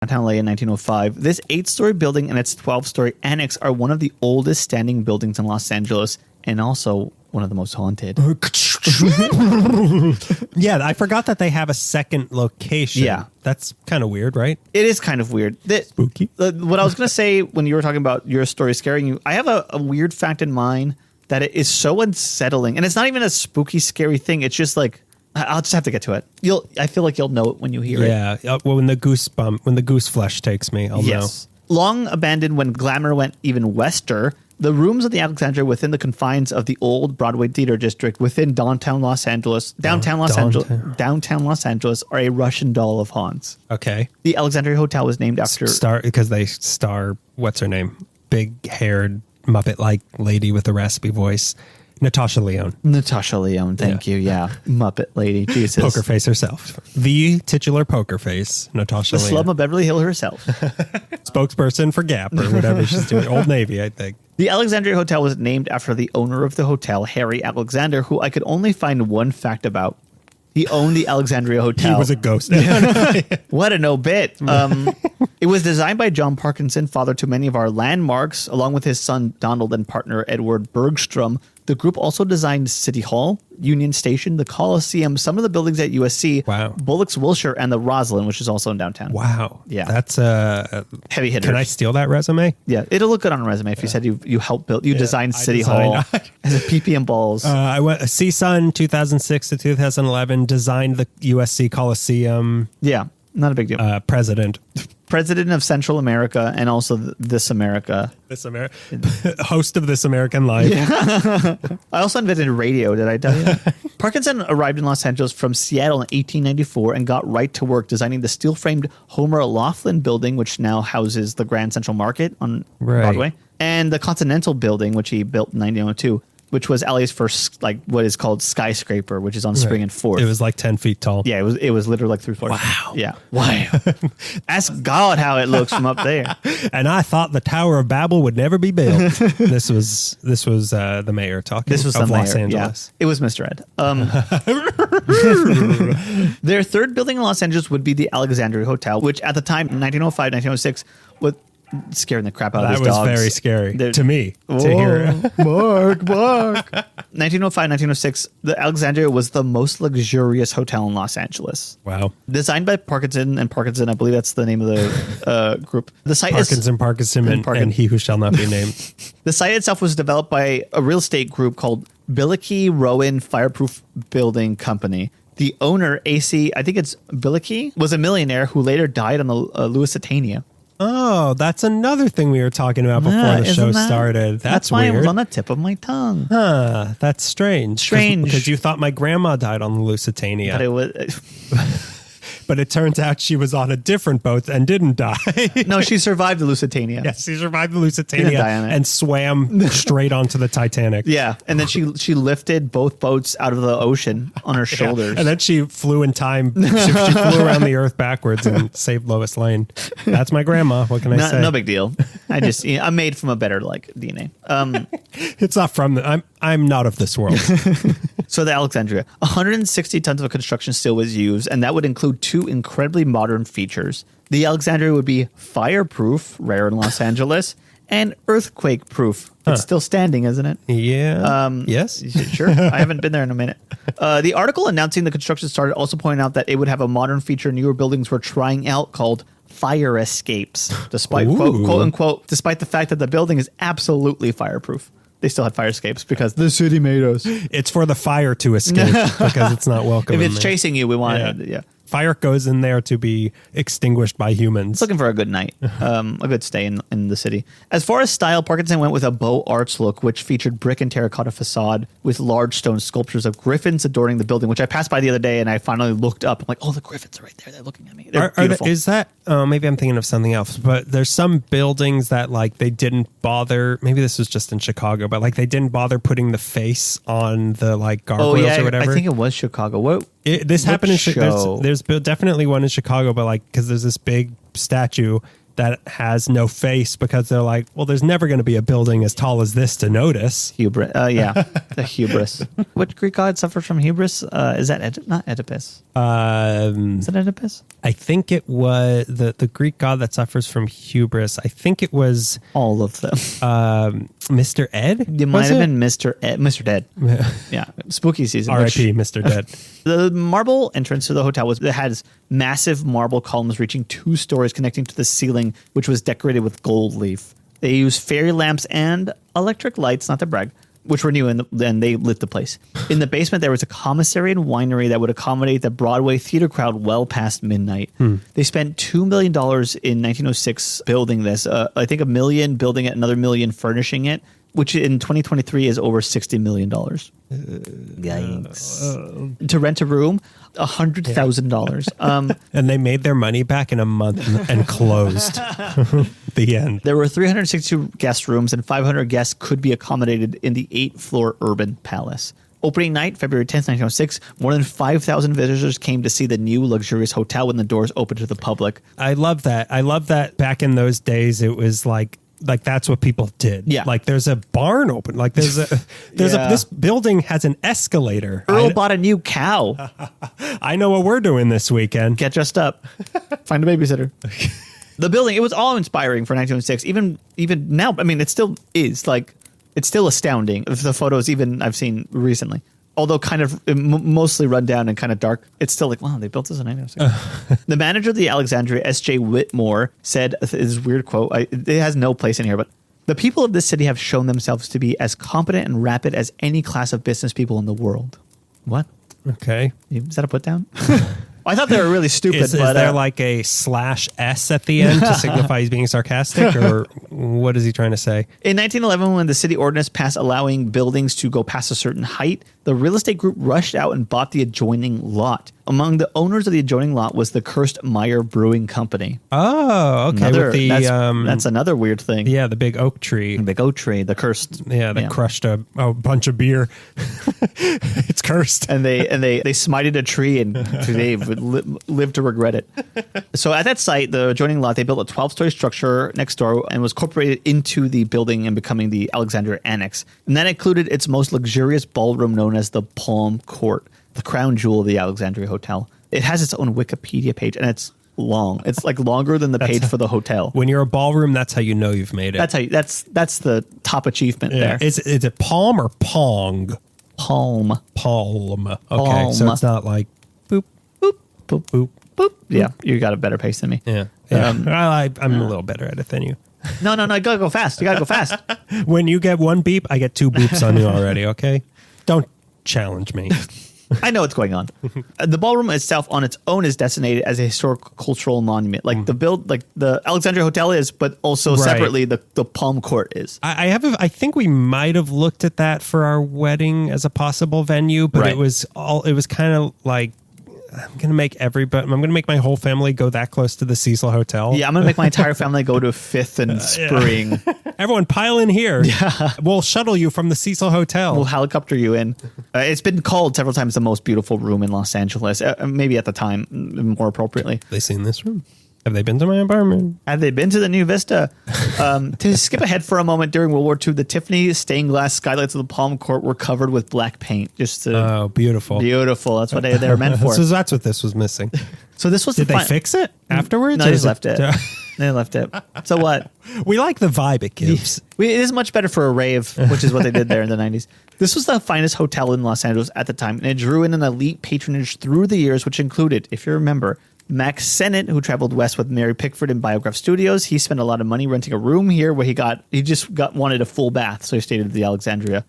downtown LA in 1905. This 8-story building and its 12-story annex are one of the oldest standing buildings in Los Angeles and also one of the most haunted. Yeah, I forgot that they have a second location. Yeah. That's kind of weird, right? It is kind of weird. Spooky. What I was going to say when you were talking about your story scaring you, I have a weird fact in mind that it is so unsettling. And it's not even a spooky, scary thing. It's just like, I'll just have to get to it. I feel like you'll know it when you hear it. Yeah. Well, when the goose flesh takes me, I'll know. Long abandoned when glamour went even wester, the rooms of the Alexandria within the confines of the old Broadway Theater District within downtown Los Angeles are a Russian doll of haunts. Okay. The Alexandria Hotel was named after because they star what's her name? Big-haired Muppet-like lady with a raspy voice. Natasha Lyonne. Thank you. Yeah. Muppet lady. Jesus. Poker face herself. The titular poker face, Natasha Lyonne. The slum of Beverly Hills herself. Spokesperson for Gap or whatever she's doing. Old Navy, I think. The Alexandria Hotel was named after the owner of the hotel, Harry Alexander, who I could only find one fact about. He owned the Alexandria Hotel. He was a ghost. What an obit. It was designed by John Parkinson, father to many of our landmarks, along with his son Donald and partner Edward Bergstrom. The group also designed City Hall, Union Station, the Coliseum, some of the buildings at USC, wow. Bullock's Wilshire, and the Roslyn, which is also in downtown. Wow. Yeah. That's heavy hitters. Can I steal that resume? Yeah, it'll look good on a resume if you said you helped build, designed City Hall as a PP and balls. I went CSUN 2006 to 2011, designed the USC Coliseum. Yeah, not a big deal. President of Central America and also This America. Host of This American Life. Yeah. I also invented radio, did I tell you? Parkinson arrived in Los Angeles from Seattle in 1894 and got right to work designing the steel-framed Homer Laughlin building, which now houses the Grand Central Market on Broadway, and the Continental building, which he built in 1902. Which was LA's first, what is called skyscraper, which is on Spring and 4th. It was like 10 feet tall. Yeah, it was literally like 3 floors. Wow. Yeah. Wow. Ask God how it looks from up there. And I thought the Tower of Babel would never be built. This was the mayor talking. This was of the Los mayor, Angeles. Yeah. It was Mr. Ed. Their third building in Los Angeles would be the Alexandria Hotel, which at the time, 1905, 1906, was scaring the crap out of his dogs. That was very scary to me to hear. Mark. 1905, 1906, the Alexandria was the most luxurious hotel in Los Angeles. Wow. Designed by Parkinson, I believe that's the name of the group. The site Parkinson, and He Who Shall Not Be Named. The site itself was developed by a real estate group called Billicky Rowan Fireproof Building Company. The owner, AC, I think it's Billicky, was a millionaire who later died on the Lusitania. Oh, that's another thing we were talking about before the show started. That's why weird. It was on the tip of my tongue. Huh, that's strange. Because you thought my grandma died on the Lusitania. But it was... But it turns out she was on a different boat and didn't die. No, she survived the Lusitania. Yes, she survived the Lusitania and swam straight onto the Titanic. Yeah, and then she lifted both boats out of the ocean on her shoulders. And then she flew in time. She flew around the earth backwards and saved Lois Lane. That's my grandma. What can I say? No big deal. I'm made from a better DNA. It's not from I'm not of this world. So the Alexandria, 160 tons of construction steel was used, and that would include 2 incredibly modern features. The Alexandria would be fireproof, rare in Los Angeles, and earthquake-proof. It's still standing, isn't it? Yeah. Yes. Sure. I haven't been there in a minute. The article announcing the construction started also pointed out that it would have a modern feature newer buildings were trying out called fire escapes, despite quote unquote, despite the fact that the building is absolutely fireproof. They still had fire escapes because the city made us. It's for the fire to escape because it's not welcome. If it's chasing you, we want it. Fire goes in there to be extinguished by humans. It's looking for a good night, a good stay in the city. As far as style, Parkinson went with a Beaux Arts look, which featured brick and terracotta facade with large stone sculptures of griffins adorning the building, which I passed by the other day and I finally looked up. I'm like, oh, the griffins are right there. They're looking at me. They're beautiful. Is that, maybe I'm thinking of something else, but there's some buildings that they didn't bother, maybe this was just in Chicago, but they didn't bother putting the face on the gargoyles or whatever. I think it was Chicago. This happened in there's definitely one in Chicago, but because there's this big statue that has no face because they're well, there's never going to be a building as tall as this to notice. Hubris. The hubris. What Greek god suffers from hubris? Is that not Oedipus? Is it Oedipus? I think it was the Greek god that suffers from hubris. I think it was all of them. Mr. Ed? It might have been Mr. Ed, Mr. Dead. Yeah. Spooky season. R.I.P. Mr. Dead. The marble entrance to the hotel has massive marble columns reaching 2 stories connecting to the ceiling, which was decorated with gold leaf. They used fairy lamps and electric lights, not to brag, which were new, and they lit the place. In the basement, there was a commissary and winery that would accommodate the Broadway theater crowd well past midnight. They spent $2 million in 1906 building this. I think $1 million building it, another $1 million furnishing it, which in 2023 is over $60 million. Yikes. To rent a room, $100,000. And they made their money back in a month and closed. The end. There were 362 guest rooms, and 500 guests could be accommodated in the 8-floor urban palace. Opening night, February 10th, 1906, more than 5,000 visitors came to see the new luxurious hotel when the doors opened to the public. I love that. I love that back in those days, it was like that's what people did. Yeah. Like there's a barn open. Like this building has an escalator. Earl bought a new cow. I know what we're doing this weekend. Get dressed up. Find a babysitter. The building, it was all inspiring for 1906. Even now, I mean, it still is. Like, it's still astounding. The photos even I've seen recently. Although kind of mostly run down and kind of dark, it's still like, wow, they built this in 1906. The manager of the Alexandria, S.J. Whitmore, said, this is a weird quote, it has no place in here, but the people of this city have shown themselves to be as competent and rapid as any class of business people in the world. What? Okay. Is that a put down? I thought they were really stupid. Is there like a /S at the end to signify he's being sarcastic, or what is he trying to say? In 1911, when the city ordinance passed allowing buildings to go past a certain height, the real estate group rushed out and bought the adjoining lot. Among the owners of the adjoining lot was the cursed Meyer Brewing Company. Oh, okay. That's another weird thing. Yeah, the big oak tree. The big oak tree, the cursed. Yeah, that crushed a bunch of beer. It's cursed. And they smited a tree, and they would live to regret it. So at that site, the adjoining lot, they built a 12-story structure next door and was incorporated into the building and becoming the Alexandria Annex. And that included its most luxurious ballroom known as the Palm Court, the crown jewel of the Alexandria Hotel. It has its own Wikipedia page, and it's long. It's like longer than the page for the hotel. When you're a ballroom, that's how you know you've made it. That's the top achievement there. Is it Palm or Pong? Palm. Okay, Palm. so it's not like boop, boop, boop, boop, boop. Yeah, you got a better pace than me. Yeah. I'm a little better at it than you. No, you gotta go fast. You gotta go fast. When you get one beep, I get 2 beeps on you already, okay? Don't challenge me. I know what's going on. The ballroom itself on its own is designated as a historic cultural monument. Like the Alexandria Hotel is, but also separately the Palm Court is. I think we might have looked at that for our wedding as a possible venue, but it was kind of like, I'm going to make my whole family go that close to the Cecil Hotel. Yeah, I'm going to make my entire family go to 5th and Spring. Everyone pile in here. Yeah. We'll shuttle you from the Cecil Hotel. We'll helicopter you in. It's been called several times the most beautiful room in Los Angeles. Maybe at the time, more appropriately. Have they seen this room? Have they been to my apartment? Have they been to the new Vista? To skip ahead for a moment, during World War II, the Tiffany stained glass skylights of the Palm Court were covered with black paint. Beautiful. Beautiful. That's what they were meant for. So that's what this was missing. So this was Did they fix it afterwards? No, they just left it. They left it. So what? We like the vibe it gives. It is much better for a rave, which is what they did there in the 90s. This was the finest hotel in Los Angeles at the time, and it drew in an elite patronage through the years, which included, if you remember, Max Sennett, who traveled west with Mary Pickford in Biograph Studios. He spent a lot of money renting a room here where he wanted a full bath, so he stayed at the Alexandria.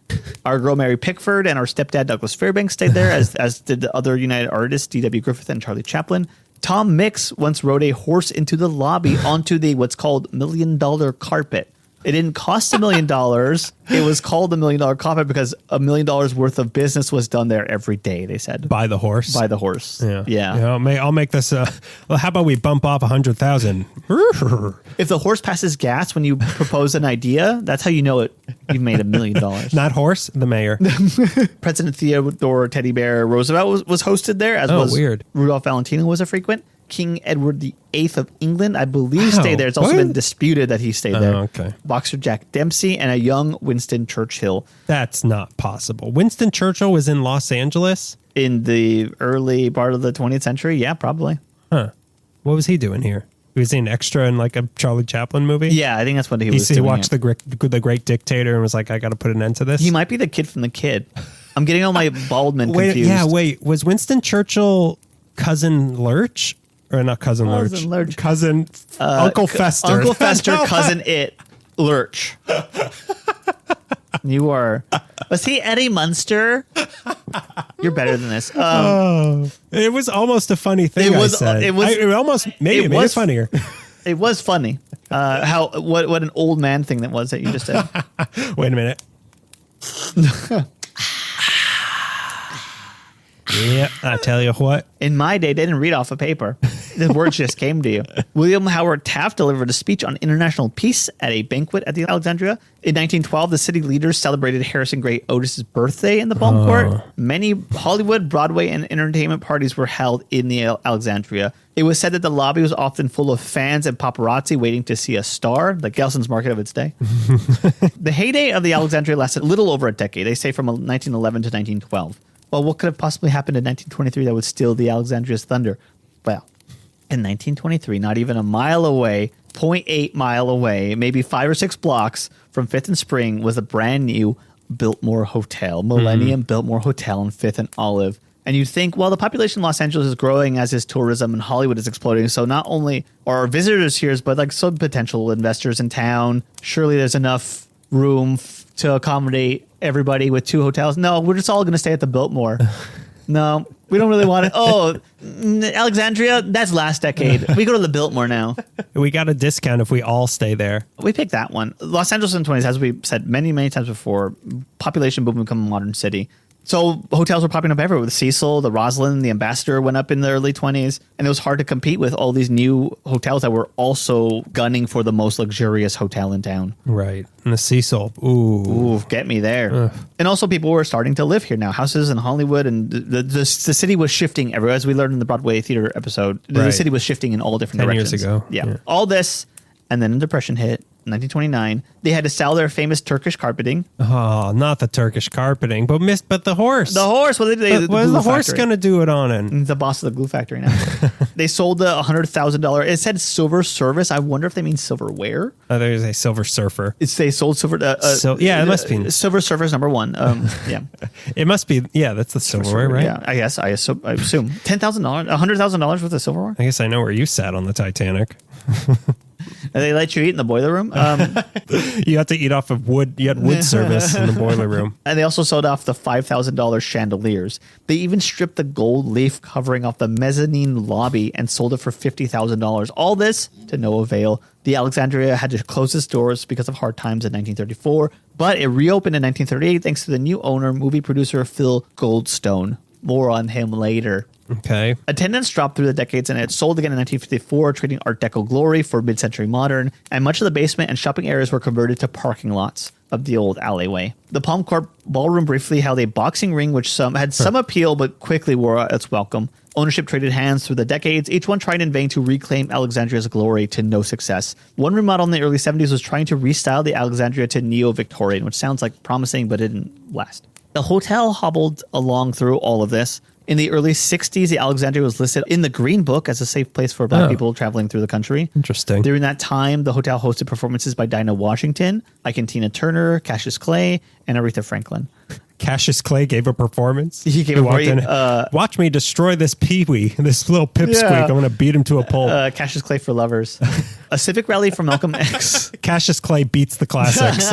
Our girl Mary Pickford and our stepdad Douglas Fairbanks stayed there, as did the other United artists, D.W. Griffith and Charlie Chaplin. Tom Mix once rode a horse into the lobby onto what's called $1 million carpet. It didn't cost $1 million. It was called $1 million carpet because $1 million worth of business was done there every day, they said. By the horse? By the horse. Yeah. I'll make this. Well, how about we bump off 100,000? If the horse passes gas when you propose an idea, that's how you know you've made $1 million. Not horse, the mayor. President Theodore Teddy Bear Roosevelt was hosted there, as was weird. Rudolph Valentino was a frequent. King Edward VIII of England, I believe, stayed there. It's also been disputed that he stayed there. Okay. Boxer Jack Dempsey and a young Winston Churchill. That's not possible. Winston Churchill was in Los Angeles? In the early part of the 20th century, yeah, probably. Huh. What was he doing here? Was he an extra in like a Charlie Chaplin movie? Yeah, I think that's what he was doing. He watched the Great Dictator and was like, I got to put an end to this. He might be the kid from The Kid. I'm getting all my Baldwin confused. Wait. Was Winston Churchill cousin Lurch? Or not cousin Lurch? Cousin Uncle Fester. Uncle Fester, cousin Lurch. You are. Was he Eddie Munster? You're better than this. It was almost a funny thing. It was funnier. It was funny. What an old man thing that was that you just said. Wait a minute. Yeah, I tell you what. In my day, they didn't read off a paper. The words just came to you. William Howard Taft delivered a speech on international peace at a banquet at the Alexandria. In 1912, the city leaders celebrated Harrison Gray Otis's birthday in the Palm Court. Many Hollywood, Broadway, and entertainment parties were held in the Alexandria. It was said that the lobby was often full of fans and paparazzi waiting to see a star, the Gelson's Market of its day. The heyday of the Alexandria lasted a little over a decade. They say from 1911 to 1912. Well, what could have possibly happened in 1923 that would steal the Alexandria's thunder? Well, in 1923, not even a mile away, 0.8 mile away, maybe 5 or 6 blocks from 5th and Spring was a brand new Biltmore Hotel, Millennium Biltmore Hotel on 5th and Olive. And you think, well, the population in Los Angeles is growing as is tourism and Hollywood is exploding. So not only are visitors here, but like some potential investors in town, surely there's enough room to accommodate everybody with 2 hotels. No, we're just all going to stay at the Biltmore. No, we don't really want it. Oh, Alexandria, that's last decade. We go to the Biltmore now. We got a discount if we all stay there. We picked that one. Los Angeles in the 20s, as we said many, many times before, population boom become a modern city. So hotels were popping up everywhere. The Cecil, the Roslyn, the Ambassador went up in the early 20s. And it was hard to compete with all these new hotels that were also gunning for the most luxurious hotel in town. Right. And the Cecil. Ooh, get me there. Ugh. And also people were starting to live here now. Houses in Hollywood and the city was shifting everywhere. As we learned in the Broadway theater episode, the city was shifting in all different 10 directions. years ago. Yeah. All this. And then the Depression hit. 1929, they had to sell their famous Turkish carpeting. Oh, not the Turkish carpeting, but the horse. The horse. What is the horse going to do it on it? The boss of the glue factory now. They sold the $100,000. It said silver service. I wonder if they mean silverware. Oh, there's a silver surfer. They sold silver. Yeah, it must be silver surface #1. Yeah, it must be. Yeah, that's the silverware, right? Yeah, I guess. I assume $10,000, $100,000 worth of silverware. I guess I know where you sat on the Titanic. And they let you eat in the boiler room. You had to eat off of wood. You had wood service in the boiler room. And they also sold off the $5,000 chandeliers. They even stripped the gold leaf covering off the mezzanine lobby and sold it for $50,000. All this to no avail. The Alexandria had to close its doors because of hard times in 1934, but it reopened in 1938 thanks to the new owner, movie producer Phil Goldstone. More on him later. Okay. Attendance dropped through the decades and it sold again in 1954, trading Art Deco glory for mid-century modern, and much of the basement and shopping areas were converted to parking lots of the old alleyway. The Palm Court Ballroom briefly held a boxing ring, which had some appeal, but quickly wore out its welcome. Ownership traded hands through the decades, each one trying in vain to reclaim Alexandria's glory to no success. One remodel in the early 70s was trying to restyle the Alexandria to neo-Victorian, which sounds like promising, but it didn't last. The hotel hobbled along through all of this. In the early 60s, the Alexandria was listed in the Green Book as a safe place for Black people traveling through the country. Interesting. During that time, the hotel hosted performances by Dinah Washington, Ike and Tina Turner, Cassius Clay, and Aretha Franklin. Cassius Clay gave a performance. He gave watch me destroy this peewee, this little pipsqueak. I'm going to beat him to a pulp. Cassius Clay for lovers. A civic rally for Malcolm X. Cassius Clay beats the classics.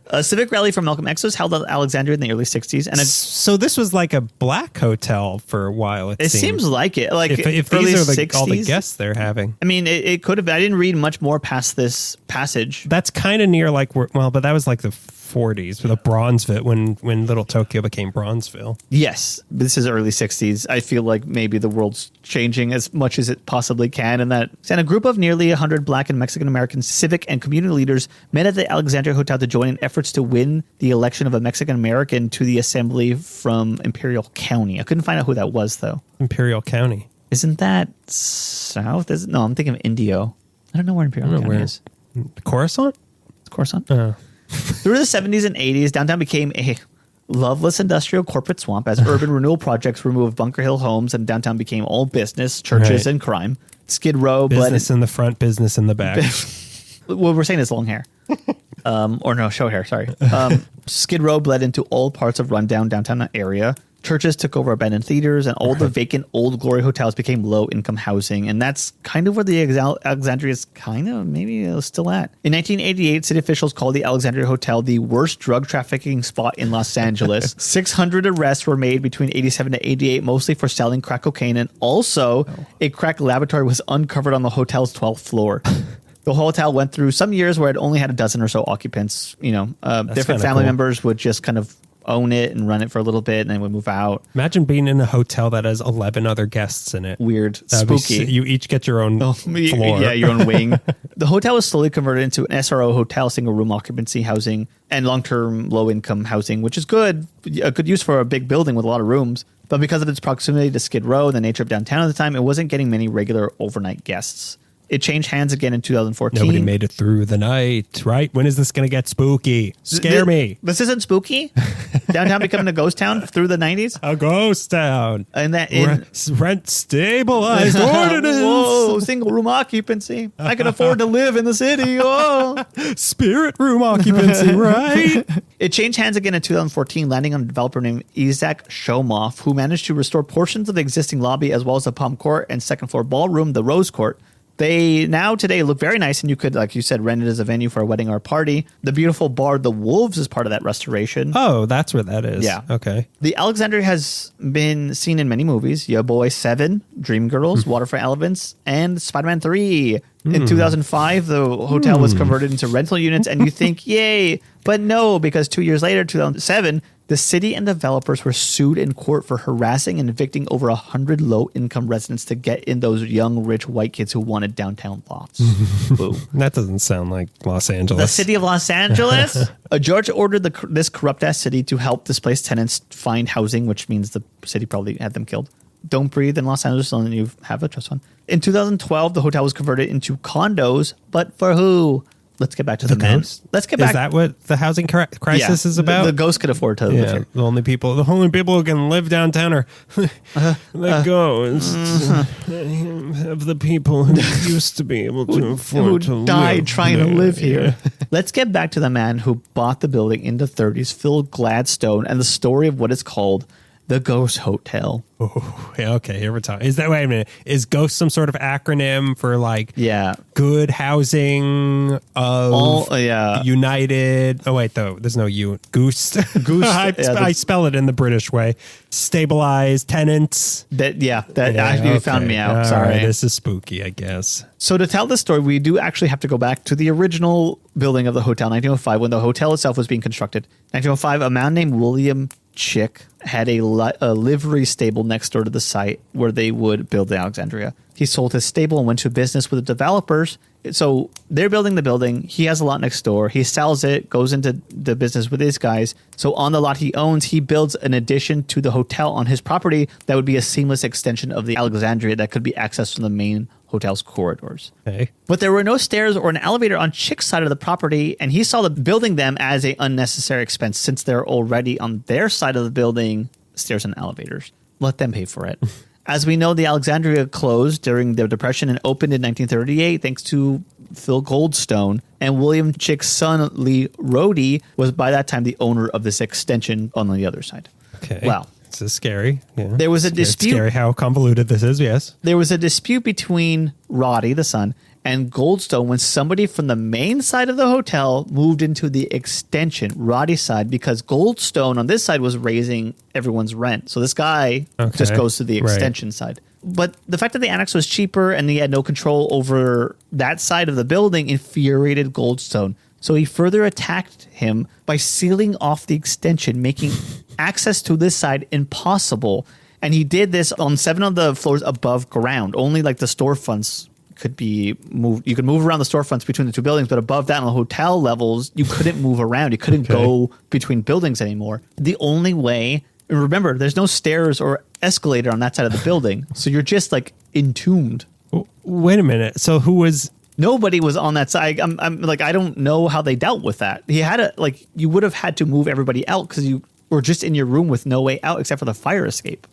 A civic rally for Malcolm X was held at Alexandria in the early 60s. And so this was like a black hotel for a while, it seems like it. Like if early these are 60s, all the guests they're having. I mean, it could have been. I didn't read much more past this passage. That's kind of near like, but that was like the 40s with a Bronzeville when Little Tokyo became Bronzeville. Yes, this is early 60s. I feel like maybe the world's changing as much as it possibly can, and a group of nearly 100 Black and Mexican American civic and community leaders met at the Alexandria Hotel to join in efforts to win the election of a Mexican American to the assembly from Imperial County. I couldn't find out who that was though. Imperial County. Isn't that south? No, I'm thinking of Indio. I don't know where Imperial County is. Coruscant? Coruscant? Through the 70s and 80s, downtown became Loveless industrial corporate swamp as urban renewal projects removed Bunker Hill homes and downtown became all business, churches, and crime. Skid Row business in the front, business in the back. Well, we're saying it's long hair. Or no, short hair, sorry. Skid Row bled into all parts of rundown downtown area. Churches took over abandoned theaters, and all the vacant Old Glory hotels became low-income housing. And that's kind of where the Alexandria is kind of maybe still at. In 1988, city officials called the Alexandria Hotel the worst drug trafficking spot in Los Angeles. 600 arrests were made between 87 to 88, mostly for selling crack cocaine. And also, a crack laboratory was uncovered on the hotel's 12th floor. The hotel went through some years where it only had a dozen or so occupants. Different family members would just kind of own it and run it for a little bit and then would move out. Imagine being in a hotel that has 11 other guests in it. Weird. That'd spooky. You each get your own floor. Yeah, your own wing. The hotel was slowly converted into an SRO hotel, single room occupancy housing, and long-term low-income housing, which is good. A good use for a big building with a lot of rooms. But because of its proximity to Skid Row and the nature of downtown at the time, it wasn't getting many regular overnight guests. It changed hands again in 2014. Nobody made it through the night, right? When is this going to get spooky? Scare me. This isn't spooky. Downtown becoming a ghost town through the 90s. A ghost town. And that rent stabilized ordinance. Whoa, single room occupancy. I can afford to live in the city. Oh, spirit room occupancy, right? It changed hands again in 2014, landing on a developer named Isaac Shomoff, who managed to restore portions of the existing lobby as well as the Palm Court and second floor ballroom, the Rose Court. They now today look very nice, and you could, like you said, rent it as a venue for a wedding or a party. The beautiful bar, The Wolves, is part of that restoration. Oh, that's where that is. Yeah. Okay. The Alexandria has been seen in many movies. Yo Boy 7, Dreamgirls, Waterfront Elements, and Spider-Man 3. In 2005, the hotel was converted into rental units, and you think, yay. But no, because 2 years later, 2007, the city and developers were sued in court for harassing and evicting over 100 low-income residents to get in those young, rich white kids who wanted downtown lots. Boo. That doesn't sound like Los Angeles. The city of Los Angeles? A judge ordered this corrupt-ass city to help displaced tenants find housing, which means the city probably had them killed. Don't breathe in Los Angeles unless you have a trust fund. In 2012, the hotel was converted into condos, but for who? Let's get back to the men. Let's get back. Is that what the housing crisis is about? The ghosts could afford to live here. The only people who can live downtown are the ghosts of the people who used to be able to afford to live. Who died trying to live here. Let's get back to the man who bought the building in the 30s, Phil Gladstone, and the story of what is called the Ghost Hotel. Oh, okay. Here we're talking. Wait a minute. Is Ghost some sort of acronym for good housing of United? Oh wait, though there's no U. Goose. Goose. I spell it in the British way. Stabilized tenants. You found me out. Sorry. Right, this is spooky, I guess. So to tell this story, we do actually have to go back to the original building of the hotel, 1905, when the hotel itself was being constructed. 1905, a man named William Chick had a livery stable next door to the site where they would build the Alexandria. He sold his stable and went to business with the developers. So they're building the building. He has a lot next door. He sells it, goes into the business with these guys. So on the lot he owns, he builds an addition to the hotel on his property that would be a seamless extension of the Alexandria that could be accessed from the main hotel's corridors. Okay. But there were no stairs or an elevator on Chick's side of the property, and he saw building them as an unnecessary expense since they're already on their side of the building, stairs and elevators. Let them pay for it. As we know, the Alexandria closed during the Depression and opened in 1938 thanks to Phil Goldstone, and William Chick's son, Lee Rohde, was by that time the owner of this extension on the other side. Okay. Wow. This is scary. Yeah. There was a dispute. It's scary how convoluted this is, yes. There was a dispute between Roddy, the son, and Goldstone when somebody from the main side of the hotel moved into the extension, Roddy's side, because Goldstone on this side was raising everyone's rent. So this guy just goes to the extension side. But the fact that the annex was cheaper and he had no control over that side of the building infuriated Goldstone. So he further attacked him by sealing off the extension, making access to this side impossible. And he did this on 7 of the floors above ground. Only like the storefronts could be moved. You could move around the storefronts between the two buildings, but above that on the hotel levels, you couldn't move around. You couldn't go between buildings anymore. The only way, remember, there's no stairs or escalator on that side of the building. So you're just like entombed. Wait a minute. So who was... Nobody was on that side. I'm like, I don't know how they dealt with that. He had you would have had to move everybody out because or just in your room with no way out except for the fire escape.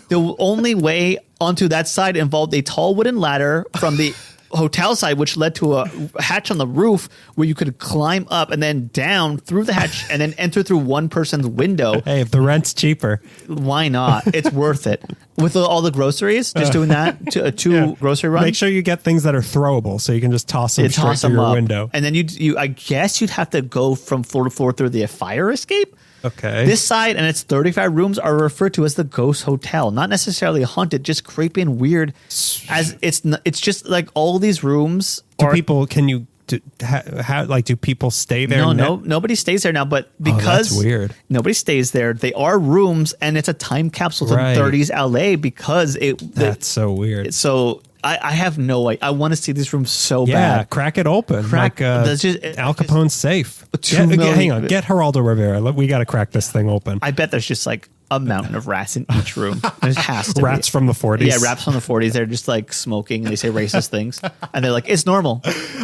The only way onto that side involved a tall wooden ladder from the hotel side, which led to a hatch on the roof where you could climb up and then down through the hatch and then enter through one person's window. Hey, if the rent's cheaper, why not? It's worth it. With all the groceries, just doing that to a two grocery run. Make sure you get things that are throwable so you can just toss them straight through your window. And then you I guess you'd have to go from floor to floor through the fire escape. Okay. This side and its 35 rooms are referred to as the Ghost Hotel. Not necessarily haunted, just creepy and weird. As it's just like all these rooms. Do people stay there? No, nobody stays there now. But because that's weird. Nobody stays there, they are rooms, and it's a time capsule to the 30s LA because that's so weird. So I have no idea. I want to see these rooms so bad. Yeah, crack it open. Al Capone's safe. Hang on, get Geraldo Rivera. We got to crack this thing open. I bet there's just like a mountain of rats in each room. There has to rats be. From the 40s. Yeah, rats from the 40s. They're just like smoking and they say racist things. And they're like, it's normal.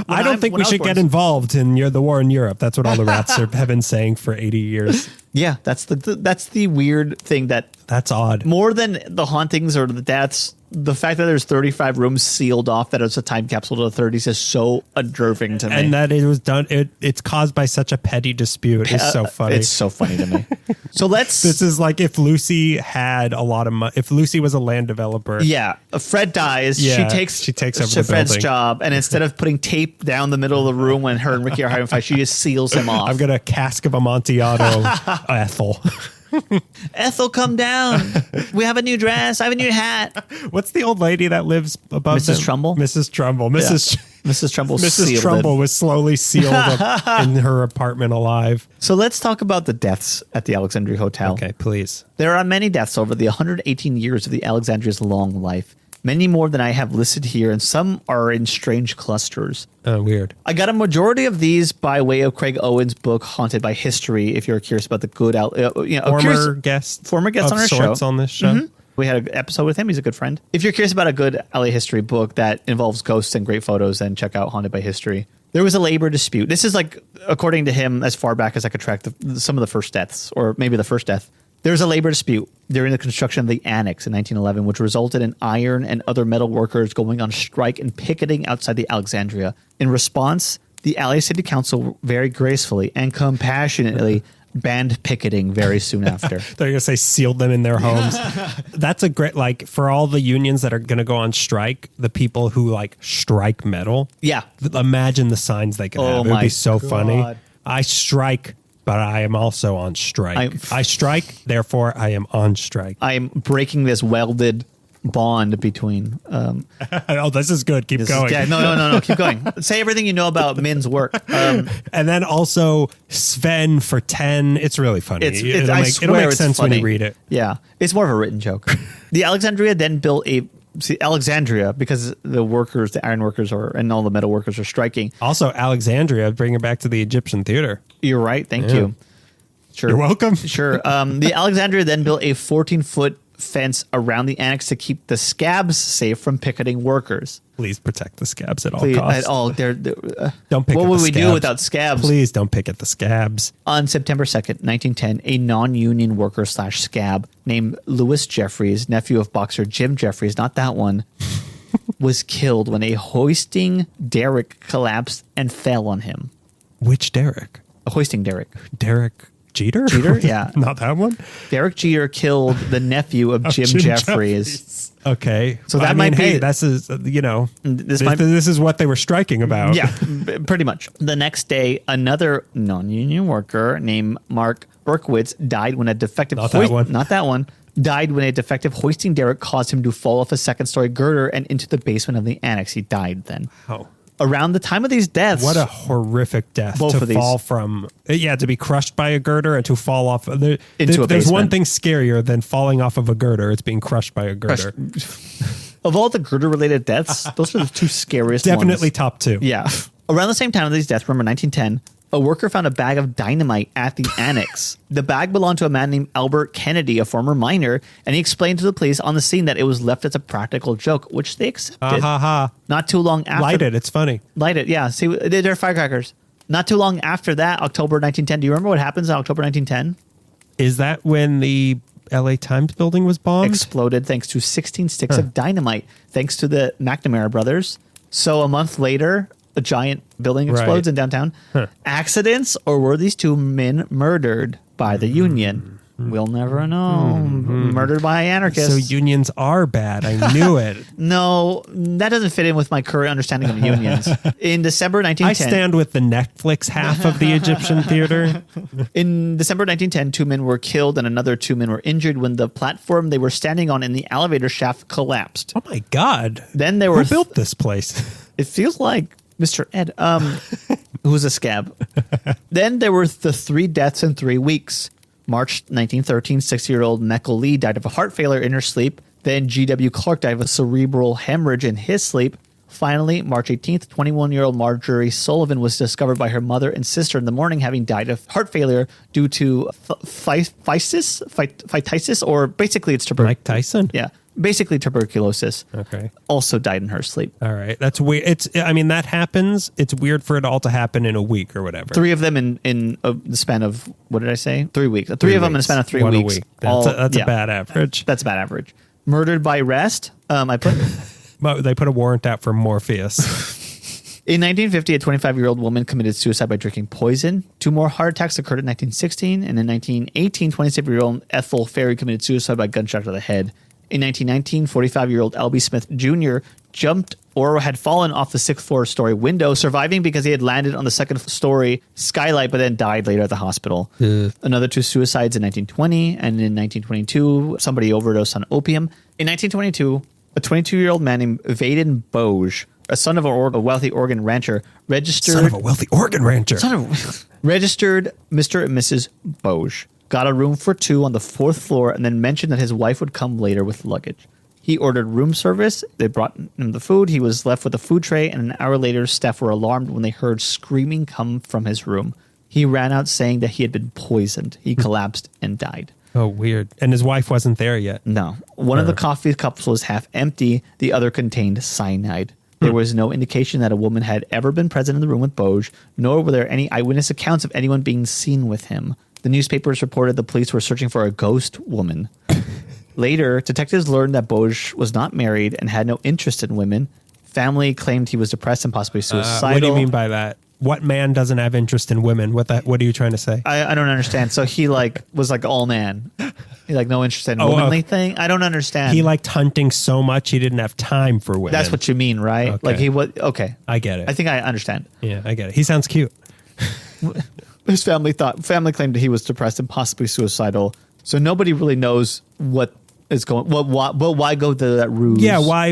I don't think we should get involved in the war in Europe. That's what all the rats have been saying for 80 years. Yeah, that's the weird thing that's odd. More than the hauntings or the deaths, the fact that there's 35 rooms sealed off that it's a time capsule to the 30s is so unnerving to me. And that it was done, it's caused by such a petty dispute. It's so funny. It's so funny to me. So this is like if Lucy had a lot of money, if Lucy was a land developer. Yeah. Fred dies. Yeah, she takes over the Fred's building. job. And instead of putting tape down the middle of the room when her and Ricky are having a fight, she just seals him off. I've got a cask of Amontillado, Ethel. Ethel, come down. We have a new dress. I have a new hat. What's the old lady that lives above Mrs. Trumbull? Mrs. Trumbull. Mrs. Trumbull. Mrs. Trumbull was slowly sealed up in her apartment alive. So let's talk about the deaths at the Alexandria Hotel. Okay, please. There are many deaths over the 118 years of the Alexandria's long life. Many more than I have listed here, and some are in strange clusters. Oh, weird. I got a majority of these by way of Craig Owen's book, Haunted by History, if you're curious about the good... former guest on our show. On this show. Mm-hmm. We had an episode with him. He's a good friend. If you're curious about a good LA history book that involves ghosts and great photos, then check out Haunted by History. There was a labor dispute. This is like, according to him, as far back as I could track some of the first deaths, or maybe the first death. There was a labor dispute during the construction of the annex in 1911, which resulted in iron and other metal workers going on strike and picketing outside the Alexandria. In response, the LA City Council very gracefully and compassionately banned picketing very soon after. They're going to say sealed them in their homes. That's a great, like, for all the unions that are going to go on strike, the people who like strike metal. Yeah. Imagine the signs they could have. It would be so funny. I strike, but I am also on strike. I strike, therefore I am on strike. I am breaking this welded bond between... oh, this is good. Keep going. No. Keep going. Say everything you know about Min's work. And then also Sven for 10. It's really funny. It'll make sense funny when you read it. Yeah. It's more of a written joke. The Alexandria then built Alexandria, because the iron workers and all the metal workers are striking. Also, Alexandria, bring it back to the Egyptian theater. You're right. Thank you. Sure. You're welcome. Sure. The Alexandria then built a 14-foot fence around the annex to keep the scabs safe from picketing workers. Please protect the scabs at all costs. Don't pick what would we do without scabs? Please don't pick at the scabs. On September 2nd, 1910, a non-union worker / scab named Louis Jeffries, nephew of boxer Jim Jeffries, not that one, was killed when a hoisting derrick collapsed and fell on him. Which derrick? A hoisting derrick. Derek Jeter? Yeah. Not that one? Derek Jeter killed the nephew of Jim Jeffries. Okay. So that might be... Hey, this is, this is what they were striking about. Yeah, pretty much. The next day, another non-union worker named Mark Berkowitz died when a defective... Not that one. Died when a defective hoisting derrick caused him to fall off a second-story girder and into the basement of the annex. He died then. Oh. Around the time of these deaths... What a horrific death. Both to of these. Fall from... Yeah, to be crushed by a girder and to fall off... Into a There's basement. one thing scarier than falling off of a girder. It's being crushed by a girder. Of all the girder-related deaths, those are the two scariest Definitely ones. top two. Yeah. Around the same time of these deaths, remember 1910, a worker found a bag of dynamite at the annex. The bag belonged to a man named Albert Kennedy, a former miner, and he explained to the police on the scene that it was left as a practical joke, which they accepted. Ha ha ha. Not too long after. Light it. It's funny. Light it, yeah. See, they're firecrackers. Not too long after that, October 1910. Do you remember what happens in October 1910? Is that when the LA Times building was bombed? Exploded thanks to 16 sticks of dynamite, thanks to the McNamara brothers. So a month later, a giant building explodes in downtown. Accidents, or were these two men murdered by the Union? We'll never know. Murdered by anarchists. So unions are bad. I knew it. No, that doesn't fit in with my current understanding of unions. In December 1910... I stand with the Netflix half of the Egyptian theater. In December 1910, 2 men were killed and another 2 men were injured when the platform they were standing on in the elevator shaft collapsed. Oh my God. Then there were... Who built this place? It feels like Mr. Ed, who's a scab. Then there were the 3 deaths in 3 weeks. March 1913, 60-year-old Meckel Lee died of a heart failure in her sleep. Then G.W. Clark died of a cerebral hemorrhage in his sleep. Finally, March 18th, 21-year-old Marjorie Sullivan was discovered by her mother and sister in the morning having died of heart failure due to phytitis, or basically it's tuberculosis. Mike Tyson? Yeah, basically tuberculosis. Okay. Also died in her sleep. All right. That's weird. That happens. It's weird for it all to happen in a week or whatever. 3 of them in the span of, what did I say? 3 weeks. 3 of them in the span of 3 One weeks. a week. That's a bad average. That's a bad average. Murdered by arrest. I put... But they put a warrant out for Morpheus. In 1950, a 25-year-old woman committed suicide by drinking poison. 2 more heart attacks occurred in 1916. And in 1918, 27-year-old Ethel Ferry committed suicide by gunshot to the head. In 1919, 45-year-old L.B. Smith Jr. jumped or had fallen off the 6th floor-story window, surviving because he had landed on the 2nd-story skylight, but then died later at the hospital. Another 2 suicides in 1920, and in 1922, somebody overdosed on opium. In 1922, a 22-year-old man named Vaden Boge, a son of a wealthy Oregon rancher, registered Son of a wealthy Oregon rancher. registered Mr. and Mrs. Boge, got a room for 2 on the 4th floor, and then mentioned that his wife would come later with luggage. He ordered room service. They brought him the food. He was left with a food tray, and an hour later, staff were alarmed when they heard screaming come from his room. He ran out saying that he had been poisoned. He collapsed and died. Oh, weird. And his wife wasn't there yet. No. One of the coffee cups was half empty. The other contained cyanide. There was no indication that a woman had ever been present in the room with Boge, nor were there any eyewitness accounts of anyone being seen with him. The newspapers reported the police were searching for a ghost woman. Later, detectives learned that Boge was not married and had no interest in women. Family claimed he was depressed and possibly suicidal. What do you mean by that? What man doesn't have interest in women? What are you trying to say? I don't understand. So he was all man. He no interest in womanly thing. I don't understand. He liked hunting so much he didn't have time for women. That's what you mean, right? Okay. He was okay. I get it. I think I understand. Yeah, I get it. He sounds cute. His family claimed that he was depressed and possibly suicidal. So nobody really knows what is going. Why go to that ruse? Yeah, why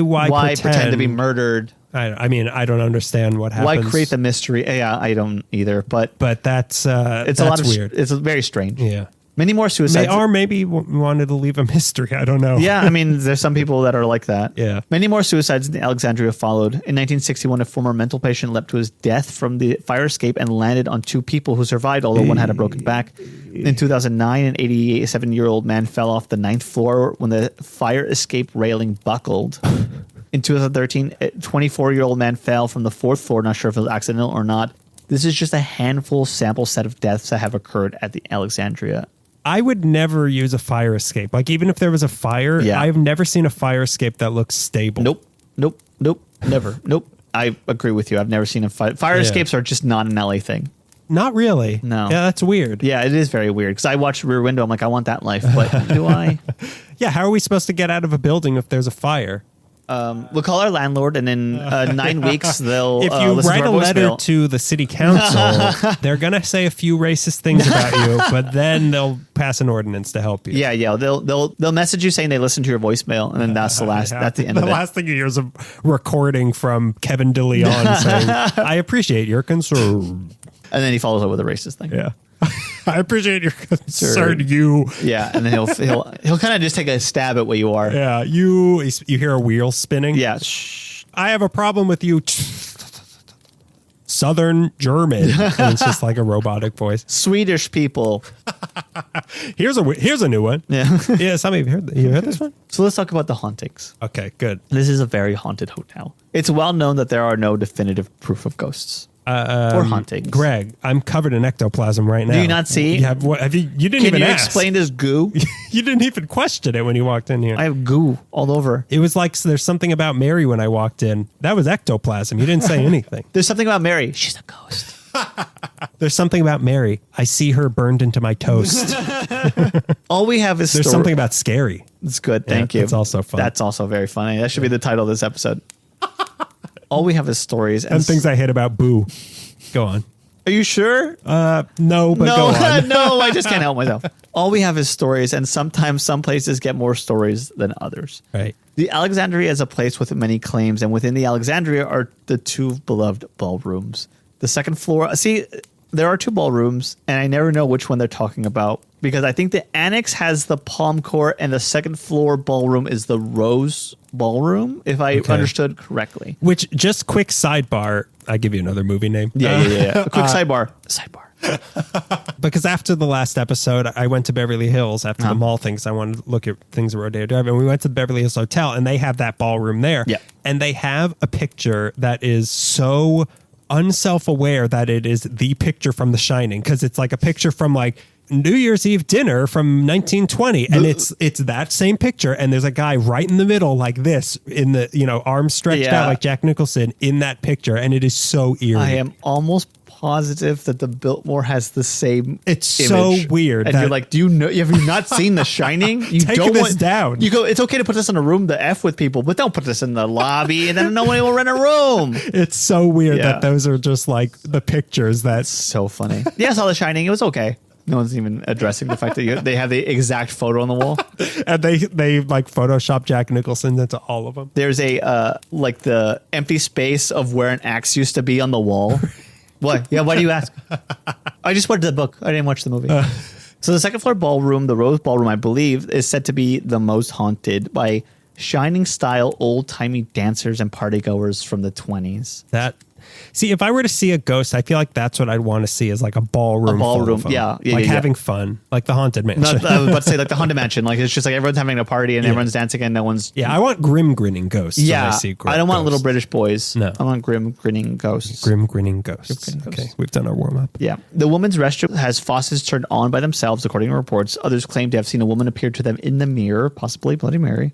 pretend to be murdered? I mean, I don't understand what happens. Why create the mystery? Yeah, I don't either. But that's it's a lot of weird. It's very strange. Yeah. Many more suicides. Or maybe wanted to leave a mystery. I don't know. Yeah, I mean, there's some people that are like that. Yeah. Many more suicides in Alexandria followed. In 1961, a former mental patient leapt to his death from the fire escape and landed on 2 people who survived, although one had a broken back. In 2009, an 87-year-old man fell off the 9th floor when the fire escape railing buckled. In 2013, a 24-year-old man fell from the 4th floor, not sure if it was accidental or not. This is just a handful sample set of deaths that have occurred at the Alexandria. I would never use a fire escape. Even if there was a fire, I've never seen a fire escape that looks stable. Nope. Never. Nope. I agree with you. I've never seen a fire escapes are just not an LA thing. Not really. No. Yeah, that's weird. Yeah, it is very weird because I watched Rear Window. I'm like, I want that life, but do I? Yeah, how are we supposed to get out of a building if there's a fire? We'll call our landlord, and in 9 weeks they'll. If you listen write to a our letter voicemail. to the city council, they're gonna say a few racist things about you, but then they'll pass an ordinance to help you. Yeah. They'll message you saying they listened to your voicemail, and then that's the last. That's the end of it. The last thing you hear is a recording from Kevin DeLeon saying, "I appreciate your concern," and then he follows up with a racist thing. Yeah. I appreciate your concern, you. Yeah, and then he'll kind of just take a stab at what you are. Yeah, you hear a wheel spinning. Yeah. I have a problem with you. Southern German. And it's just like a robotic voice. Swedish people. Here's a new one. Yeah. Yeah, some of you heard this one? So let's talk about the hauntings. Okay, good. This is a very haunted hotel. It's well known that there are no definitive proof of ghosts. or Hauntings. Greg, I'm covered in ectoplasm right now. Do you not see? Have you didn't even ask. Explain this goo? You didn't even question it when you walked in here. I have goo all over. It was like there's something about Mary when I walked in. That was ectoplasm. You didn't say anything. There's something about Mary. She's a ghost. There's something about Mary. I see her burned into my toast. All we have is There's something about scary. It's good. Thank you. It's also fun. That's also very funny. That should be the title of this episode. All we have is stories and things I hate about Boo. Go on. Are you sure? No, but go on. No, I just can't help myself. All we have is stories, and sometimes some places get more stories than others. Right. The Alexandria is a place with many claims, and within the Alexandria are the two beloved ballrooms. The second floor, see, there are two ballrooms, and I never know which one they're talking about because I think the annex has the Palm Court, and the second floor ballroom is the Rose Ballroom, if I understood correctly. Which, just quick sidebar, I give you another movie name. Yeah. A quick sidebar. Because after the last episode, I went to Beverly Hills after the mall things. I wanted to look at things at Rodeo Drive, and we went to the Beverly Hills Hotel, and they have that ballroom there. Yeah. And they have a picture that is so unself-aware that it is the picture from The Shining, because it's like a picture from like New Year's Eve dinner from 1920, and it's that same picture, and there's a guy right in the middle like this, in the arms stretched out like Jack Nicholson in that picture, and it is so eerie. I am almost positive that the Biltmore has the same It's image. so weird. And you're like, do you know, have you not seen The Shining? You Take this down. You go, it's okay to put this in a room to F with people, but don't put this in the lobby and then no one will rent a room. It's so weird that those are just like the pictures. That's so funny. Yeah, I saw The Shining. It was okay. No one's even addressing the fact that they have the exact photo on the wall. And they like Photoshop Jack Nicholson into all of them. There's like the empty space of where an axe used to be on the wall. What? Yeah, why do you ask? I just read the book. I didn't watch the movie. So the second floor ballroom, the Rose Ballroom, I believe, is said to be the most haunted by Shining-style old-timey dancers and partygoers from the 20s. See, if I were to see a ghost, I feel like that's what I'd want to see, is like a ballroom. Full of them. Yeah, having fun, like the Haunted Mansion. I was about to say like the Haunted Mansion. Like it's just like everyone's having a party and everyone's dancing and no one's. Yeah, I want grim grinning ghosts. Yeah, I don't want little British boys. No, I want grim grinning ghosts. Grim grinning ghosts. Okay, we've done our warm up. Yeah, the woman's restroom has faucets turned on by themselves, according to reports. Others claim to have seen a woman appear to them in the mirror, possibly Bloody Mary.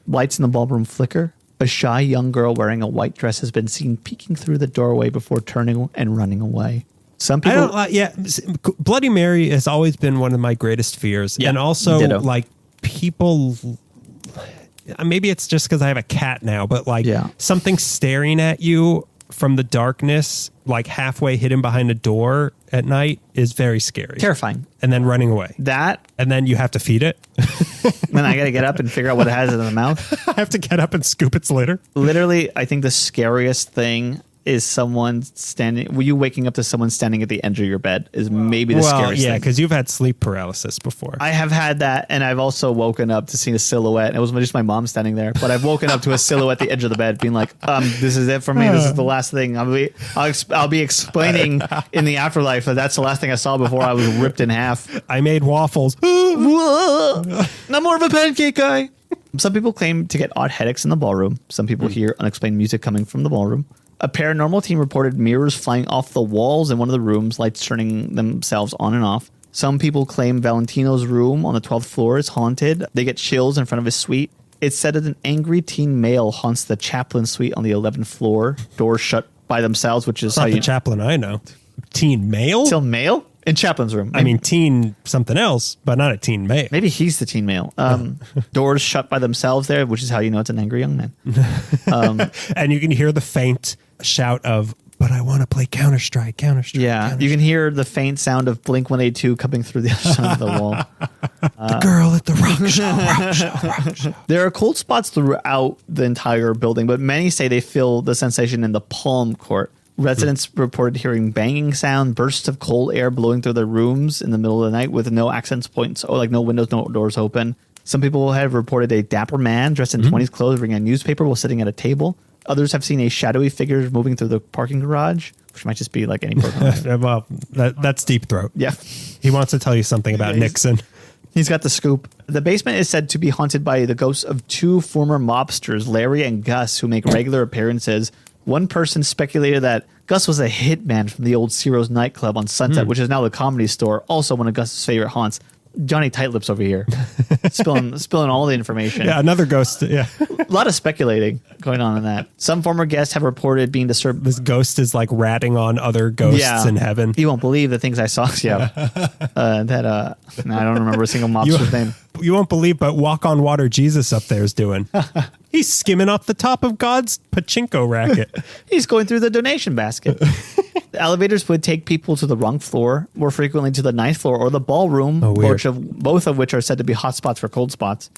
Lights in the ballroom flicker. A shy young girl wearing a white dress has been seen peeking through the doorway before turning and running away. Some people, Bloody Mary has always been one of my greatest fears, and also like people. Maybe it's just because I have a cat now, but like something staring at you from the darkness, like halfway hidden behind a door at night, is very scary, terrifying, and then running away. And then you have to feed it. Then I got to get up and figure out what it has in the mouth. I have to get up and scoop its litter. Literally, I think the scariest thing is someone standing. Were you waking up to someone standing at the edge of your bed? Is maybe the scariest thing. Yeah, because you've had sleep paralysis before. I have had that, and I've also woken up to see a silhouette. It was just my mom standing there, but I've woken up to a silhouette at the edge of the bed, being like, "This is it for me. This is the last thing. I'll be explaining in the afterlife that that's the last thing I saw before I was ripped in half. I made waffles. Not more of a pancake guy." Some people claim to get odd headaches in the ballroom. Some people hear unexplained music coming from the ballroom. A paranormal team reported mirrors flying off the walls in one of the rooms, lights turning themselves on and off. Some people claim Valentino's room on the 12th floor is haunted. They get chills in front of his suite. It's said that an angry teen male haunts the chaplain suite on the 11th floor, doors shut by themselves, which is not the chaplain I know. Teen male? Still male? In chaplain's room. I mean, teen something else, but not a teen male. Maybe he's the teen male. Doors shut by themselves there, which is how you know it's an angry young man. And you can hear the faint shout of, "But I want to play Counter-Strike, Counter-Strike." Yeah, Counter-Strike. You can hear the faint sound of Blink-182 coming through the other side of the wall. The girl at the rock show. There are cold spots throughout the entire building, but many say they feel the sensation in the Palm Court. Residents reported hearing banging sound, bursts of cold air blowing through their rooms in the middle of the night with no access points, or like no windows, no doors open. Some people have reported a dapper man dressed in 20s clothes reading a newspaper while sitting at a table. Others have seen a shadowy figure moving through the parking garage, which might just be like any program. Well, that's Deep Throat. Yeah. He wants to tell you something about Nixon. He's got the scoop. The basement is said to be haunted by the ghosts of two former mobsters, Larry and Gus, who make regular appearances. One person speculated that Gus was a hitman from the old Ciro's nightclub on Sunset, which is now the Comedy Store, also one of Gus's favorite haunts. Johnny Tightlips over here, spilling all the information. Yeah, another ghost. Yeah. A lot of speculating going on in that. Some former guests have reported being disturbed. This ghost is like ratting on other ghosts in heaven. You won't believe the things I saw. Yeah. I don't remember a single mobster's name. You won't believe, but Walk on Water Jesus up there is doing. He's skimming off the top of God's pachinko racket. He's going through the donation basket. The elevators would take people to the wrong floor, more frequently to the ninth floor or the ballroom, both of which are said to be hot spots for cold spots.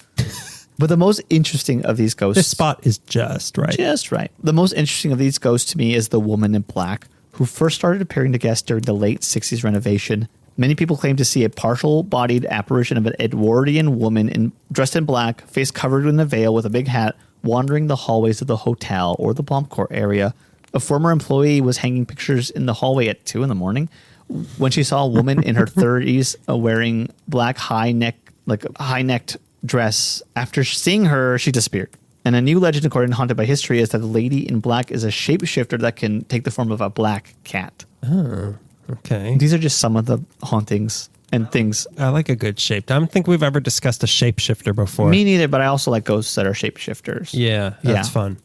But the most interesting of these ghosts... This spot is just right. Just right. The most interesting of these ghosts to me is the woman in black, who first started appearing to guests during the late 60s renovation. Many people claim to see a partial-bodied apparition of an Edwardian woman dressed in black, face covered in a veil with a big hat, wandering the hallways of the hotel or the bomb court area. A former employee was hanging pictures in the hallway at 2 a.m. when she saw a woman in her 30s wearing black high-necked dress. After seeing her, she disappeared. And a new legend, according to Haunted by History, is that the lady in black is a shapeshifter that can take the form of a black cat. Oh, okay. These are just some of the hauntings and things. I like a good shape. I don't think we've ever discussed a shapeshifter before. Me neither, but I also like ghosts that are shapeshifters. Yeah, that's fun.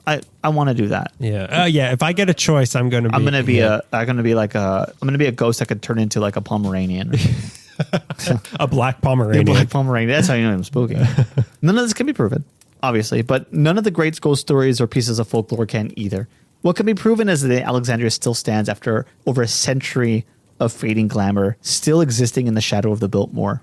I want to do that. Yeah. Yeah. If I get a choice, I'm going to be. I'm going to be a ghost that could turn into like a Pomeranian. A black Pomeranian. A black Pomeranian. That's how you know I'm spooky. None of this can be proven, obviously, but none of the great ghost stories or pieces of folklore can either. What can be proven is that Alexandria still stands after over a century of fading glamour, still existing in the shadow of the Biltmore.